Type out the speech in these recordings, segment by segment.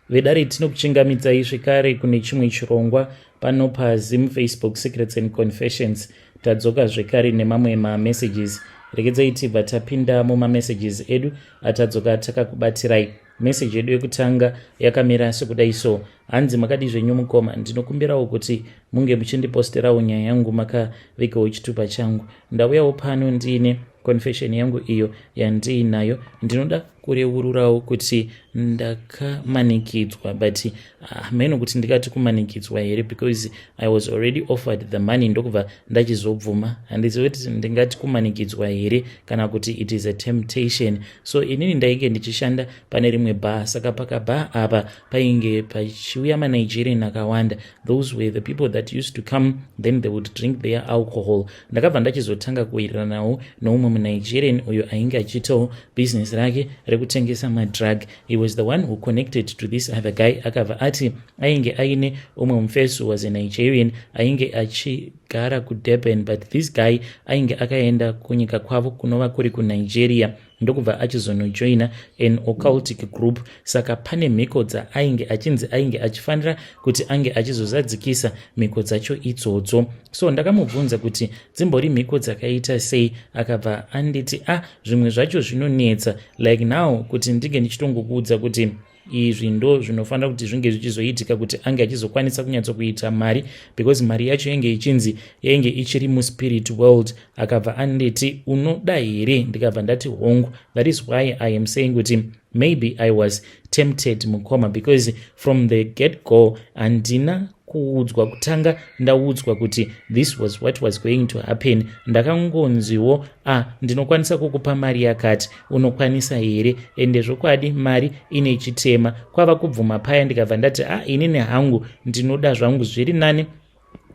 vedare tinokuchingamidzai zvekare kune chimwe chirongwa pano paZim Facebook Secrets and Confessions. Tadzoka zvekare nemamwe mamessages. Regedzai tibva tapinda mumamessages edu atadzoka takakubatirai. Message yedu yekutanga yakamira sekudai so: hanzi makadi zvenyu mukoma, ndinokumbirawo kuti munge muchindiposterawo nyaya yangu makavigawo chitupa changu. Ndauyawo pano ndiine confession yangu iyo yandiinayo. Ndinoda kureururawo kuti ndakamanikidzwa, but meno kuti ndikati kumanikidzwa here, because I was already offered the money ndokubva ndachizobvuma. Handizivi kuti ndingati kumanikidzwa here kana kuti it is a temptation. So inini ndainge ndichishanda pane rimwe bar, saka pakabar apa painge pachiuya maNigerian akawanda. Those were the people that used to come, then they would drink their alcohol. Ndakabva ndachizotanga kuwirirana nawo noumwe muNigerian uyo ainge achitawo business rake rekutengesa madrug. He was the one who connected to this other guy. Akabva ati ainge aine umwe mufesi was a Nigerian ainge achigara kuDurban, but this guy ainge akaenda kunyika kwavo kunova kuri kuNigeria ndokubva achizonojoina an occultic group. Saka pane mhiko dzainge achinzi ainge achifanira kuti ange achizozadzikisa mhiko dzacho idzodzo. So ndakamubvunza kuti dzimbori mhiko dzakaita sei. Akabva anditi zvimwe zvacho zvinonetsa, like now kuti ndige ndichitongokuudza kuti izvi ndo zvinofanira kuti zvinge zvichizoitika kuti ange achizokwanisa kunyatsokuita mari, because mari yacho yange ichinzi yange ichiri muspirit world. Akabva anditi unoda here? Ndikabva ndati hongu. That is why I am saying kuti maybe I was tempted mukoma, because from the get go handina kuudzwa kutanga ndaudzwa kuti this was what was going to happen. Ndakangonziwo ndinokwanisa kukupa mari yakati, unokwanisa here? Ende zvokwadi mari ine chitema. Kwava kubvuma paya ndikabva ndati inini hangu ndinoda zvangu zviri nani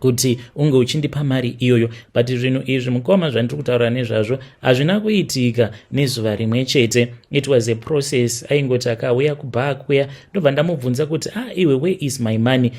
kuti unge uchindipa mari iyoyo. But zvinhu izvi mukoma zvandiri kutaura nezvazvo hazvina kuitika nezuva rimwe chete. It was a process. Aingoti akauya kubva kuya ndobva ndamubvunza kuti iwe, where is my money?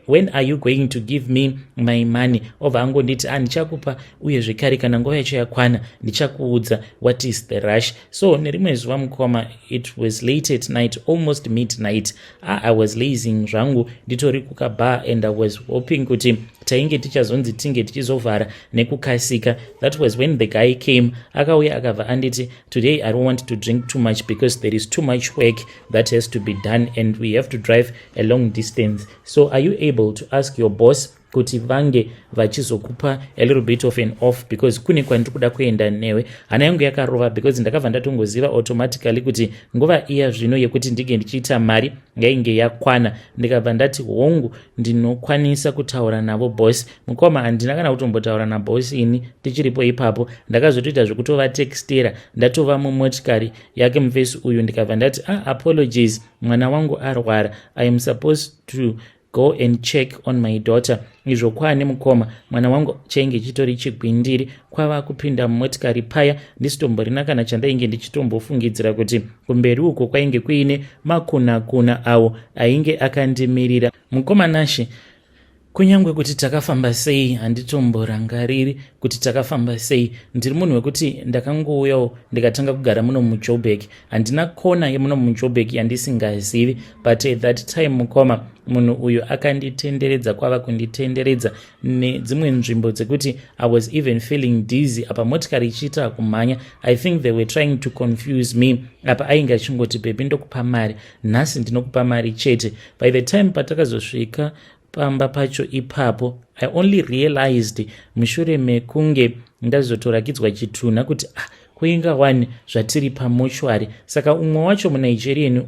When are you going to give me my money? Obva angonditi ndichakupa, uye zvekare kana nguva yacho yakwana ndichakuudza what is the rush. So nerimwe zuva mukoma, it was late at night, almost midnight. I was lazing zvangu nditori kukabar, and I was hoping kuti tainge tichazonzi tinge tichizovhara nekukasika. That was when the guy came. Akauya akabva anditi, today I don't want to drink too much because there is too much work that has to be done and we have to drive a long distance. So are you able to ask your boss kuti vange vachizokupa a little bit of an off, because kune kwandiri kuda kuenda newe. Hana yangu yakarova, because ndakabva ndatongoziva automatically kuti nguva iya zvino yekuti ndige ndichiita mari yainge yakwana. Ndikabva ndati hongu, ndinokwanisa kutaura navo boss. Mukoma handina kana kutombotaura naboss ini tichiripo ipapo. Ndakazotoita zvekutova textera, ndatova mumotikari yake mufesi uyu. Ndikabva ndati apologies, mwana wangu arwara, I am supposed to go and check on my daughter. Izvo kwane mukoma, mwana wangu chainge chitori chigwindiri. Kwava kupinda mumotikari paya ndisitomborina kana chandainge ndichitombofungidzira kuti kumberi uko kwainge kuine makuna awo ainge akandimirira. Mukoma nashe, kunyangwe kuti takafamba sei handitomborangariri kuti takafamba sei. Ndiri munhu wekuti ndakangouyawo ndikatanga kugara muno muJoburg. Handina kona yemuno muJoburg yandisingazivi, but at that time mukoma, munhu uyu akanditenderedza, kwava kunditenderedza nedzimwe nzvimbo dzekuti I was even feeling dizzy. Apa motikari ichiita kumhanya, I think they were trying to confuse me. Apa ainge achingoti bebi ndokupa mari, nhasi ndinokupa mari chete. By the time patakazosvika pamba pacho ipapo, I only realized mushure mekunge ndazotorakidzwa chitunha kuti kuinga wani zvatiri pamochwari. Saka umwe wacho muNigerian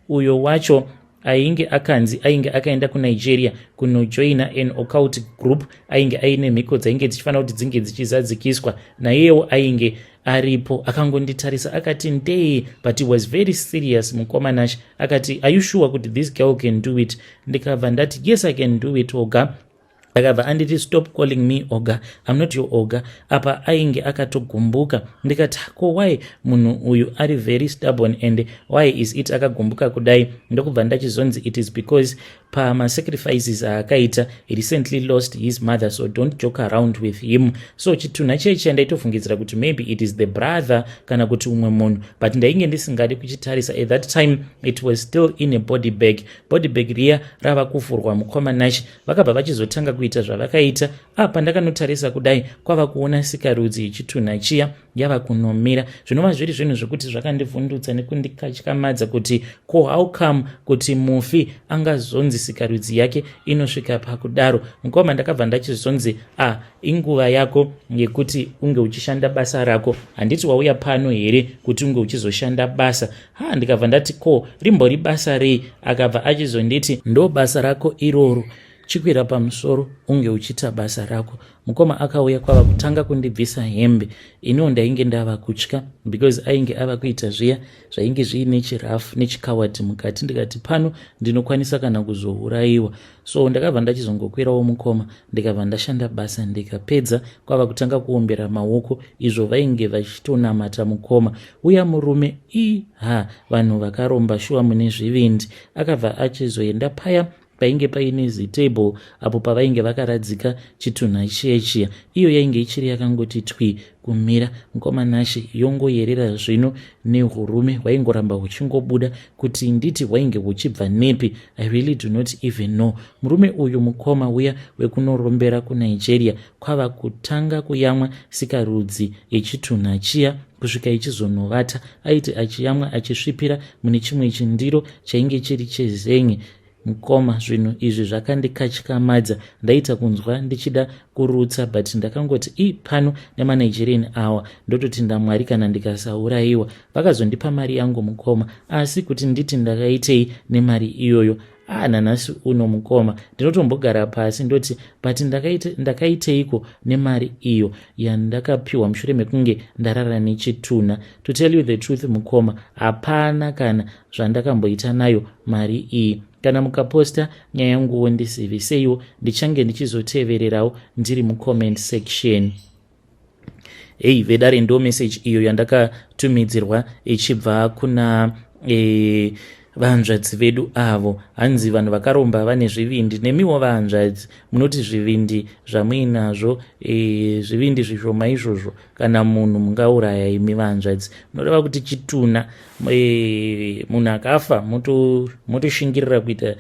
uyo wacho ainge akanzi ainge akaenda kuNigeria kunojoina an occult group. Ainge aine mhiko dzainge dzichifanira kuti dzinge dzichizadzikiswa, naiyewo ainge aripo. Akangonditarisa akati ndei, but he was very serious mukoma nashe. Akati, are you sure kuti this girl can do it? Ndikabva ndati yes, I can do it oga. akabva anditi stop calling me oga, I'm not your oga. Apa ainge akatogumbuka. Ndikati ko why munhu uyu ari very stubborn and why is it akagumbuka kudai? Ndokubva ndachizonzi it is because pamasacrifices aakaita he recently lost his mother, so don't joke around with him. So chitunha chechi chandaitofungidzira kuti maybe it is the brother kana kuti umwe munhu, but ndainge ndisingadi kuchitarisa. At that time it was still in a body bag. Body bag riya rava kuvhurwa mukoma nashi, vakabva vachizotanga kuita zvavakaita. Apa ndakanotarisa kudai kwava kuona sikarudzi yechitunha chiya yava kunomira. Zvinova zviri zvinhu zvokuti zvakandivhundutsa nekundikatyamadza kuti ko how come kuti mufi angazonzi sikarudzi yake inosvika pakudaro. Mukoma ndakabva ndachizonzi inguva yako yekuti unge uchishanda basa rako, handiti wauya pano here kuti unge uchizoshanda basa. Ndikabva ndati ko rimbori basa rei? Akabva achizonditi ndo basa rako iroro, chikwira pamusoro unge uchita basa rako. Mukoma akauya kwava kutanga kundibvisa hembe. Iniwo ndainge ndava kutya because ainge ava kuita zviya zvainge zviine chirafu nechikawati mukati. Ndikati pano ndinokwanisa kana kuzouraiwa. So ndakabva ndachizongokwirawo mukoma, ndikabva ndashanda basa ndikapedza. Kwava kutanga kuombera maoko, izvo vainge vachitonamata mukoma. Uya murume vanhu vakaromba shuwa mune zvivindi. Akabva achizoenda paya painge paine zitable apo pavainge vakaradzika chitunha chiya. Iyo yainge ichiri yakangoti twi kumira. Mukoma nashi yongoyerera zvino nehurume hwaingoramba huchingobuda kuti nditi hwainge huchibva nepi. I really do not even know. Murume uyu mukoma uya wekunorombera kuNigeria kwava kutanga kuyamwa sikarudzi yechitunha chiya kusvika ichizonovata. Aiti achiyamwa achisvipira mune chimwe chindiro chainge chiri chezen'e. Mukoma zvinhu izvi zvakandikatyamadza. Ndaita kunzwa ndichida kurutsa, but ndakangoti pano nemanigerian awa ndototi ndamwari kana ndikasauraiwa. Vakazondipa mari yangu mukoma, asi kuti nditi ndakaitei nemari iyoyo nanhasi uno mukoma ndinotombogara pasi ndoti but ndakaiteiko nemari iyo yandakapiwa mushure mekunge ndarara nechitunha. To tell you the truth mukoma, hapana kana zvandakamboita nayo mari iyi. Kana mukaposta nyaya yanguwo ndisiviseiwo, ndichange ndichizotevererawo ndiri mucomment section. Vedare ndo message iyo yandakatumidzirwa ichibva kuna vahanzvadzi vedu avo. Hanzi vanhu vakaromba vane zvivindi, nemiwo vahanzvadzi munoti zvivindi zvamuinazvo, zvivindi zvishoma izvozvo kana munhu mungauraya imi vahanzvadzi. Munoreva kuti chitunha munhu akafa motoshingirira kuita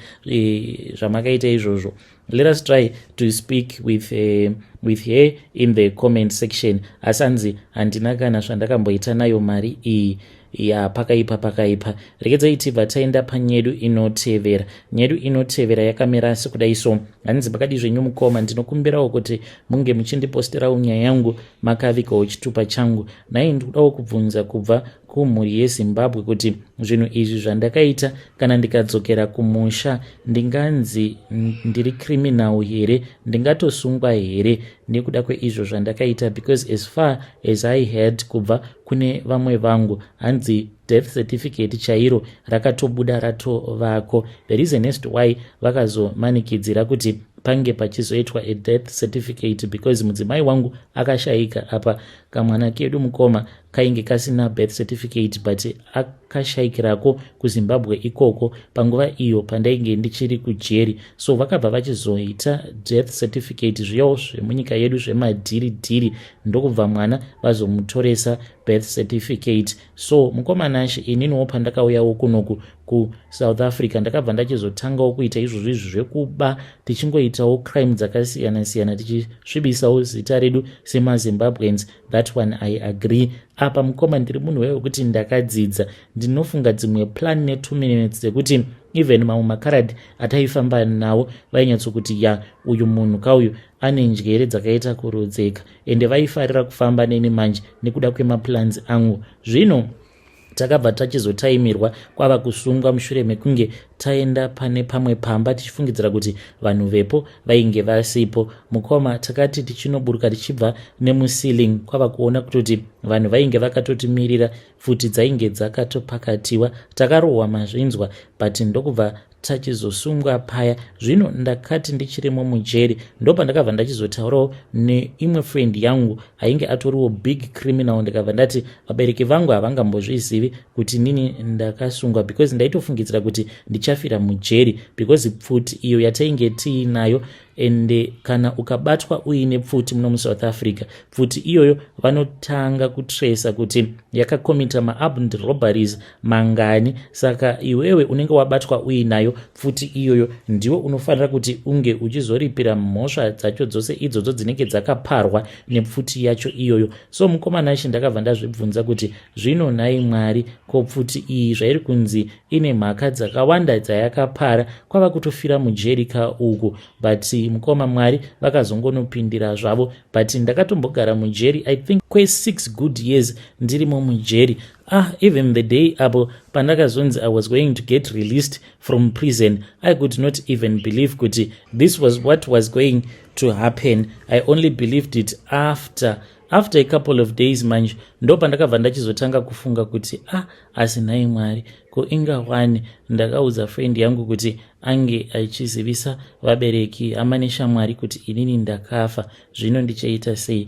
zvamakaita izvozvo. Let us try to speak with her in the comment section. Asanzi handina kana zvandakamboita nayo mari iyi pakaipa. Regedzai tibva taenda panyedu inotevera. Nyedu inotevera yakamira sekudai so. Hanzi pakadi zvenyu mukoma, ndinokumbirawo kuti munge muchindiposterawo nyaya yangu makavikawo chitupa changu. Nai ndikudawo kubvunza kubva kumhuri yeZimbabwe kuti zvinhu izvi zvandakaita kana ndikadzokera kumusha ndinganzi ndiri criminal here, ndingatosungwa here nekuda kweizvo zvandakaita, because as far as I heard kubva kune vamwe vangu hanzi death certificate chairo rakatobuda ratovako. The reason as to why vakazomanikidzira kuti pange pachizoitwa a death certificate because mudzimai wangu akashayika apa. Kamwana kedu mukoma kainge kasina birth certificate but akashayikirako kuZimbabwe ikoko panguva iyo pandainge ndichiri kujeri. So vakabva vachizoita death certificate zviyawo zvemunyika yedu zvemadhiri ndokubva mwana vazomutoresa birth certificate. So mukoma nashi ininiwo pandakauyawo kunoku kuSouth Africa ndakabva ndachizotangawo kuita izvozvo zvekuba tichingoitawo crime dzakasiyana tichisvibisawo zita redu semaZimbabweans. That one I agree. Apa mukoma ndiri munhu wekuti ndakadzidza, ndinofunga dzimwe plan ne 2 minutes dzekuti even mamwe makaradi ataifamba nawo vainyatsokuti uyu munhu kauyu ane njere dzakaita kurodzeka, ende vaifarira kufamba neni manje nekuda kwemaplans angu. Zvino takabva tachizotaimirwa kwava kusungwa mushure mekunge taenda pane pamwe pamba tichifungidzira kuti vanhu vepo vainge vasipo. Mukoma takati tichinoburuka tichibva nemuceiling kwava kuona kutoti vanhu vainge vakatotimirira, futi dzainge dzakatopakatiwa, takarohwa mazvinzwa, but ndokubva tachizosungwa paya. Zvino ndakati ndichirimo mujeri ndopandakabva ndachizotaurawo neimwe friend yangu ainge atoriwo big criminal. Ndikabva ndati vabereki vangu havangambozvizivi kuti nini ndakasungwa, because ndaitofungidzira kuti ndichafira mujeri because pfuti iyo yatainge tiinayo. Ende kana ukabatwa uine pfuti muno muSouth Africa, pfuti iyoyo vanotanga kutresa kuti yakakomita maarmed robberies mangani. Saka iwewe unenge wabatwa uinayo pfuti iyoyo ndiwo unofanira kuti unge uchizoripira mhosva dzacho dzose idzodzo dzinenge dzakaparwa nepfuti yacho iyoyo. So mukomana ishi ndakabva ndazvibvunza kuti zvino nhai Mwari, ko pfuti iyi zvairi kunzi ine mhaka dzakawanda dzayakapara, kwava kutofira mujerika uku. But mukoma Mwari vakazongonopindira zvavo, but ndakatombogara mujeri I think kwe6 good years ndirimo mujeri. Even the day apo pandakazonzi I was going to get released from prison, I could not even believe kuti this was what was going to happen. I only believed it after a couple of days manje ndo pandakabva ndachizotanga kufunga kuti asi nhai Mwari, ko ingawani ndakaudza friend yangu kuti ange achizivisa vabereki amane shamwari kuti inini ndakafa, zvino ndichaita sei?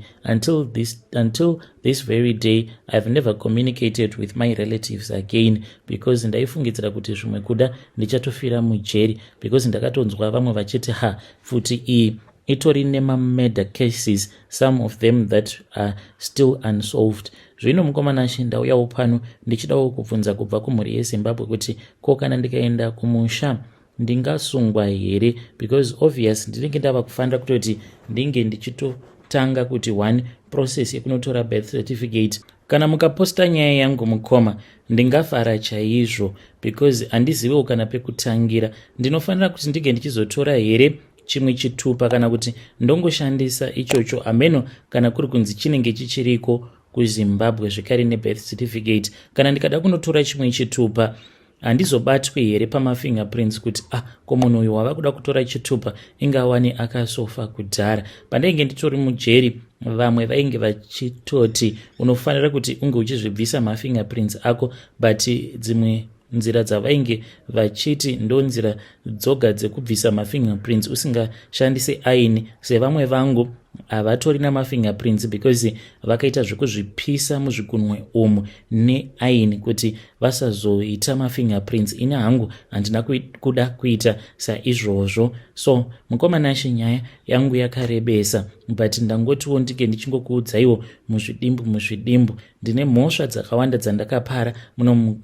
Until this very day I've never communicated with my relatives again, because ndaifungidzira kuti zvimwe kuda ndichatofira mujeri, because ndakatonzwa vamwe vachiti futi iyi itori nema-murder cases, some of them that are still unsolved. Zvino mukomana ndauyawo pano ndichidawo kubvunza kubva kumhuri yeZimbabwe kuti ko kana ndikaenda kumusha ndingasungwa here, because obvious ndinenge ndava kufanira kutoti ndinge ndichitotanga kuti one process yekunotora birth certificate. Kana mukaposta nyaya yangu mukoma ndingafara chaizvo, because handizivewo kana pekutangira. Ndinofanira kuti ndige ndichizotora here chimwe chitupa kana kuti ndongoshandisa ichocho ameno kana kuri kunzi chinenge chichiriko kuZimbabwe zvekare nebirth certificate. Kana ndikada kunotora chimwe chitupa handizobatwi here pamafingerprints kuti ko munhu uyu wava kuda kutora chitupa ingawani akasofa kudhara. Pandainge nditori mujeri vamwe vainge vachitoti unofanira kuti unge uchizvibvisa mafingerprints ako, but dzimwe nzira dzavainge vachiti ndo nzira dzoga dzekubvisa mafingerprints usingashandise aini. Sevamwe vangu havatori namafingerprints because vakaita zvekuzvipisa muzvigunwe umu neaini kuti vasazoita mafingerprints. Ine hangu handina kuda kuita saizvozvo. So mukomana nyaya yangu yakarebesa, but ndangotiwo ndike ndichingokuudzaiwo muzvidimbu ndine mhosva dzakawanda dzandakapara muno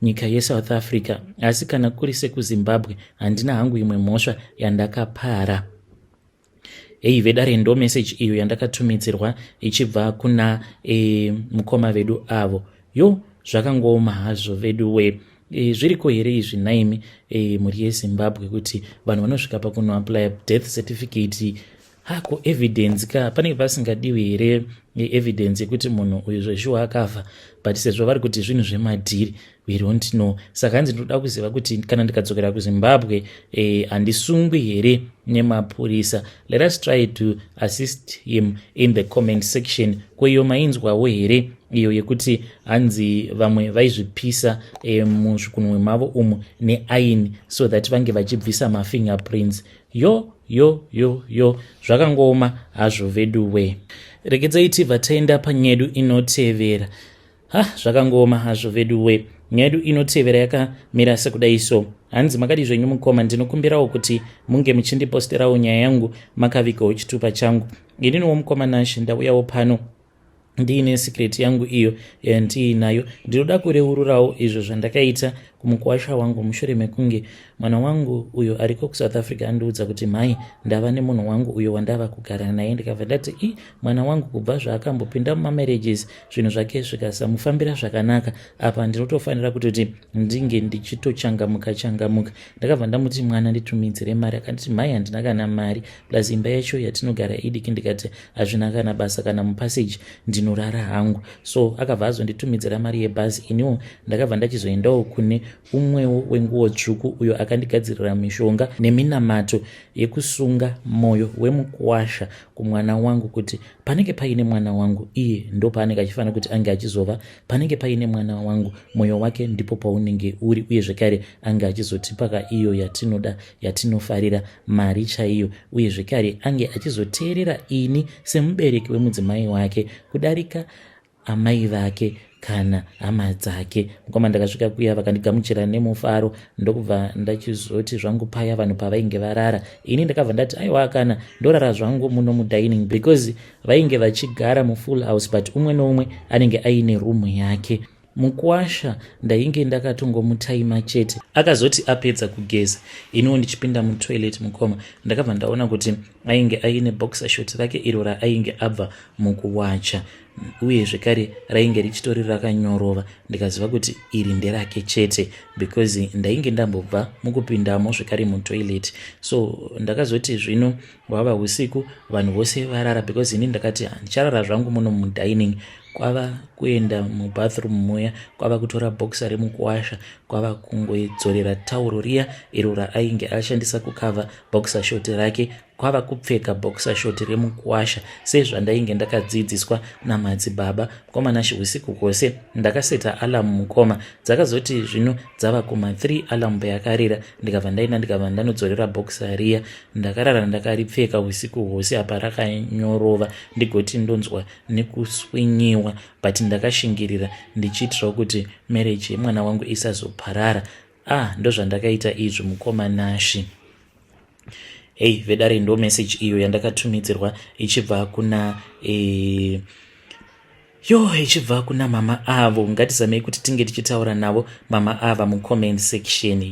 nyika yeSouth Africa, asi kana kuri sekuZimbabwe handina hangu imwe mhosva yandakapara. Vedare ndo message iyo yandakatumidzirwa ichibva kuna mukoma vedu avo. Zvakangoma hazvo vedu we. Zviriko here izvi naimi muri yeZimbabwe kuti vanhu vanosvika pakunoapply death certificate hako evidence panenge pasingadiwi here evidence yekuti munhu uyu zveshuwa akafa, but sezvo vari kuti zvinhu zvemadhiri we don't know. Saka hanzi ndinoda kuziva kuti kana ndikadzokera kuZimbabwe handisungwi here nemapurisa. Let us try to assist him in the comment section. Kweyo mainzwawo here iyo yekuti hanzi vamwe vaizvipisa muzvikunwe mavo umu neaini so that vange vachibvisa mafingerprints. Zvakangoma hazvo vedu we. Regedzai tibva taenda panyedu inotevera. Zvakangoma hazvo vedu we. Nyedu inotevera yakamira sekudai so. Hanzi makadi zvenyu mukoma ndinokumbirawo kuti munge muchindiposterawo nyaya yangu makavikawo chitupa changu. Ininiwo mukoma Nashi ndauyawo pano ndiine secret yangu iyo yandiinayo. Ndinoda kureururawo izvo zvandakaita kumukwasha wangu mushure mekunge mwana wangu uyo ariko kuSouth Africa andiudza kuti mai ndava nemunhu wangu uyo wandava kugara naye. Ndikabva ndati mwana wangu kubva zvaakambopinda mumamarriages zvinhu zvake zvikasamufambira zvakanaka, apa ndinotofanira kutoti ndinge ndichitochangamuka. Ndakabva ndamuti mwana nditumidzire mari. Akanditi mai handina kana mari, plus imba yacho yatinogara idiki. Ndikati hazvina kana basa kana mupassage ndinorara hangu. So akabva azonditumidzira mari yebhazi. Iniwo ndakabva ndachizoendawo kune umwewo wenguo tsvuku uyo akandigadzirira mishonga neminamato yekusunga mwoyo wemukuwasha kumwana wangu, kuti panenge paine mwana wangu iye ndo paanenge achifanira kuti ange achizova. Panenge paine mwana wangu mwoyo wake ndipo paunenge uri, uye zvekare ange achizotipaka iyo yatinoda yatinofarira, mari chaiyo, uye zvekare ange achizoteerera ini semubereki wemudzimai wake kudarika amai vake kana hama dzake. Mukoma ndakasvika kuya vakandigamuchira nemufaro, ndokubva ndachizoti zvangu paya vanhu pavainge varara, ini ndakabva ndati aiwa kana ndorara zvangu muno mudining, because vainge vachigara mufull house but umwe noumwe anenge aine rumu yake. Mukuwasha ndainge ndakatongomutaima chete, akazoti apedza kugeza iniwo ndichipinda mutoilet mukoma ndakabva ndaona kuti ainge aine boxer short rake iro raainge abva mukuwacha, uye zvekare rainge richitori rakanyorova. Ndikaziva kuti iri nderake chete because ndainge ndambobva mukupindamo zvekare mutoilet. So ndakazoti zvino hwava usiku, vanhu vose varara, because ini ndakati ndicharara zvangu muno mudining. Kwava kuenda mubathroom muya, kwava kutora boxer remukuwasha, kwava kungodzorera tauro riya iro raainge ashandisa kukava boxer short rake, kwava kupfeka boxer short remukuwasha sezvandainge ndakadzidziswa namadzibaba. Mukoma nashi usiku kwose ndakaseta alamu mukoma, dzakazoti zvino dzava kuma 3 alamu payakarira, ndikabva ndanodzorera boxer riya, ndakarara ndakaripfeka usiku hwose apa rakanyorova, ndigoti ndonzwa nekuswinyiwa, but ndakashingirira ndichiitirawo kuti marriage yemwana wangu isazoparara. Ndozvandakaita izvo mukoma nashi. Vedare ndo message iyo yandakatumidzirwa ichibva kuna mama avo. Ngatizamei kuti tinge tichitaura navo mama ava mucomment section.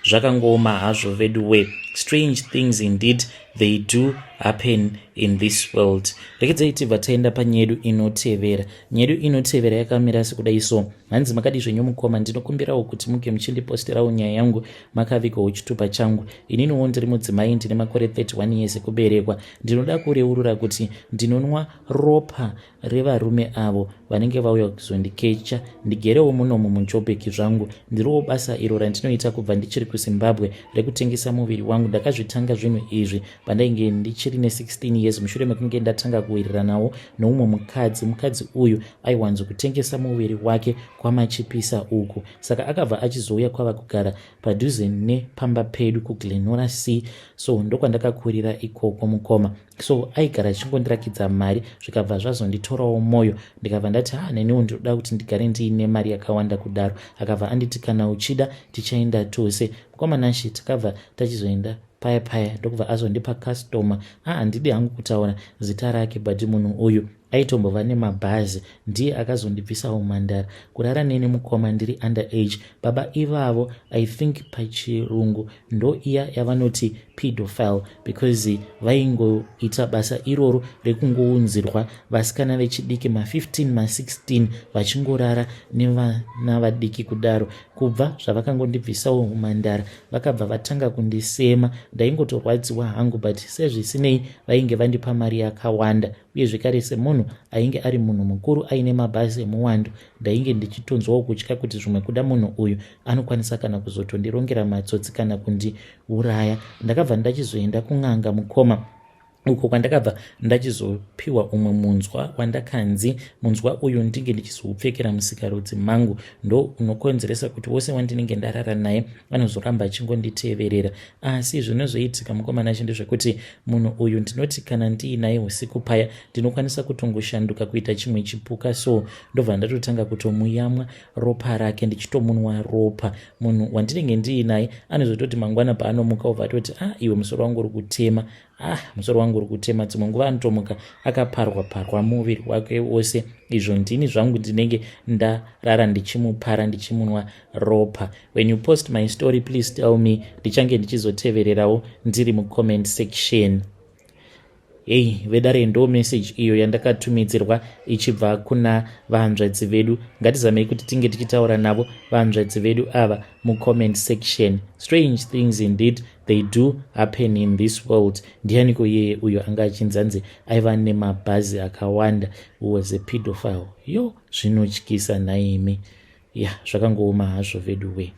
Zvakangoma hazvo vedu strange things indeed they do happen in this world. Rekedzai tibva taenda panyedu inotevera. Nyedu inotevera yakamira sekudai so: hanzi makadi zvenyu mukoma, ndinokumbirawo kuti muke muchindiposterawo nyaya yangu makavikawo chitupa changu. Ininiwo ndiri mudzimai, ndine makore 31 years ekuberekwa. Ndinoda kureurura kuti ndinonwa ropa revarume avo vanenge vauya kuzondikecha ndigerewo munomu muJoburg zvangu. Ndiriwo basa iro randinoita kubva ndichiri kuZimbabwe rekutengesa muviri wangu. Ndakazvitanga zvinhu izvi pandainge ndichiri ne16 years mushure mekunge ndatanga kuwirira nawo noumwe mukadzi uyu aiwanzo kutengesa muviri wake kwamachipisa uku. Saka akabva achizouya kwava kugara padhuze nepamba pedu kuGlenora Sea. So ndokwandakakurira ikoko mukoma. So aigara achingondirakidza mari, zvikabva zvazonditorawo moyo. Ndikabva ndati neniwo ndinoda kuti ndigare ndiine mari yakawanda kudaro. Akabva anditi kana uchida tichaenda tose. Mukoma nashi takabva tachizoenda paya ndokubva azondipa customer. Handidi hangu kutaura zita rake, but munhu uyu aitombova nemabhazi, ndiye akazondibvisawo mandara. Kurara nene mukoma ndiri underage. Baba ivavo I think pachirungu ndo iya yavanoti pedophile, because vaingoita basa iroro rekungounzirwa vasikana vechidiki ma15 ma16 vachingorara nevana vadiki kudaro. Kubva zvavakangondibvisawo mandara vakabva vatanga kundisema. Ndaingotorwadziwa hangu, but sezvisinei vainge vandipa mari yakawanda, uye zvekare semunhu ainge ari munhu mukuru aine mabhazi emuwandu, ndainge ndichitonzwawo kutya kuti zvimwe kuda munhu uyu anokwanisa kana kuzotondirongera matsotsi kana kundiuraya. Ndakabva ndachizoenda kun'anga mukoma, uko kwandakabva ndachizopiwa umwe munzwa wandakanzi munzwa uyu ndinge ndichizoupfekera musikarudzi mangu. Ndo unokonzeresa kuti wose wandinenge ndarara naye anozoramba achingonditeverera. Asi zvinozoitika mukoma nacho ndezvekuti munhu uyu ndinoti kana ndiinaye usiku paya ndinokwanisa kutongoshanduka kuita chimwe chipuka. So ndobva ndatotanga kutomuyamwa ropa rake, ndichitomunwa ropa. Munhu wandinenge ndiinaye anozototi mangwana paanomuka ubva atoti iwe musoro wangu uri kutema. Musoro wangu uri kutema. Dzimwe nguva anotomuka akaparwa muviri wake wose. Izvo ndini zvangu ndinenge ndarara ndichimupara ndichimunwa ropa. When you post my story please tell me, ndichange ndichizotevererawo ndiri mucomment section. Vedare ndo message iyo yandakatumidzirwa ichibva kuna vahanzvadzi vedu. Ngatizamei kuti tinge tichitaura navo vahanzvadzi vedu ava mucomment section. Strange things indeed they do happen in this world. Ndianiko yeye uyo anga achinzanzi aiva nemabhazi akawanda, who was a pedophile? Zvinotyisa naimi. Zvakangooma hazvo vedu we.